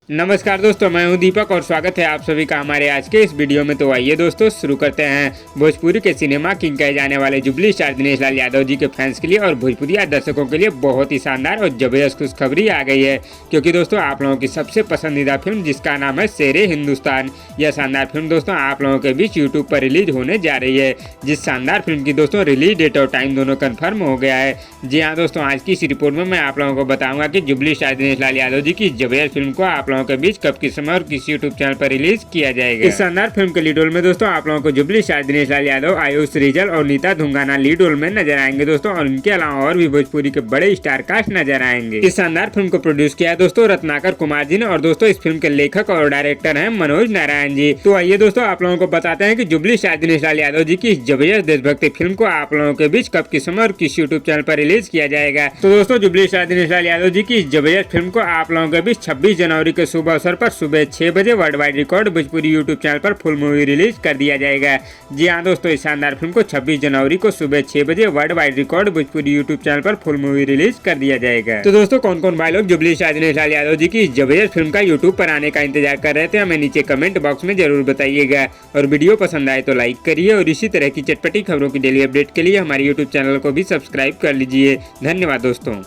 नमस्कार दोस्तों, मैं हूं दीपक और स्वागत है आप सभी का हमारे आज के इस वीडियो में। तो आइए दोस्तों शुरू करते हैं। भोजपुरी के सिनेमा किंग कहे जाने वाले जुबली स्टार दिनेश लाल यादव जी के फैंस के लिए और भोजपुरी दर्शकों के लिए बहुत ही शानदार और जबरदस्त खुशखबरी आ गई है, क्योंकि दोस्तों आप लोगों की सबसे पसंदीदा फिल्म जिसका नाम है शेरे हिंदुस्तान, यह शानदार फिल्म दोस्तों आप लोगों के बीच यूट्यूब पर रिलीज होने जा रही है। जिस शानदार फिल्म की दोस्तों रिलीज डेट और टाइम दोनों कन्फर्म हो गया है। जी हाँ दोस्तों, आज की इस रिपोर्ट में मैं आप लोगों को बताऊंगा कि जुबली स्टार दिनेश लाल यादव जी की जबरदस्त फिल्म को आप लोगों के बीच कब किस समय और किस यूट्यूब चैनल पर रिलीज किया जाएगा। इस शानदार फिल्म के लीड रोल में दोस्तों आप लोगों को जुबली स्टार दिनेश लाल यादव, आयुष रिजल और नीता धुंगाना लीड रोल में नजर आएंगे दोस्तों, और इनके अलावा और भी भोजपुरी के बड़े स्टार कास्ट नजर आएंगे। इस शानदार फिल्म को प्रोड्यूस किया है दोस्तों रत्नाकर कुमार जी ने, और दोस्तों इस फिल्म के लेखक और डायरेक्टर है मनोज नारायण जी। तो आइए दोस्तों आप लोगों को बताते हैं कि जुबली स्टार दिनेश लाल यादव जी की इस जबरदस्त देशभक्ति फिल्म को आप लोगों के बीच कब किस समय और किस यूट्यूब चैनल पर रिलीज किया जाएगा। तो दोस्तों जुबली स्टार दिनेश लाल यादव जी की इस जबरदस्त फिल्म को आप लोगों के बीच 26 जनवरी के शुभ अवसर पर सुबह 6 बजे world wide record Bhojpuri YouTube channel पर फुल मूवी रिलीज कर दिया जाएगा। जी हाँ दोस्तों, इस शानदार फिल्म को 26 जनवरी को सुबह 6 बजे world wide record Bhojpuri YouTube channel पर फुल मूवी रिलीज कर दिया जाएगा। तो दोस्तों कौन कौन भाई लोग जुबली स्टार दिनेश लाल यादव जी की इस जबरदस्त फिल्म का यूट्यूब पर आने का इंतजार कर रहे थे, हमें नीचे कमेंट बॉक्स में जरूर बताइएगा। और वीडियो पसंद आए तो लाइक करिए, और इसी तरह की चटपटी खबरों की डेली अपडेट के लिए हमारे यूट्यूब चैनल को भी सब्सक्राइब कर लीजिए। धन्यवाद दोस्तों।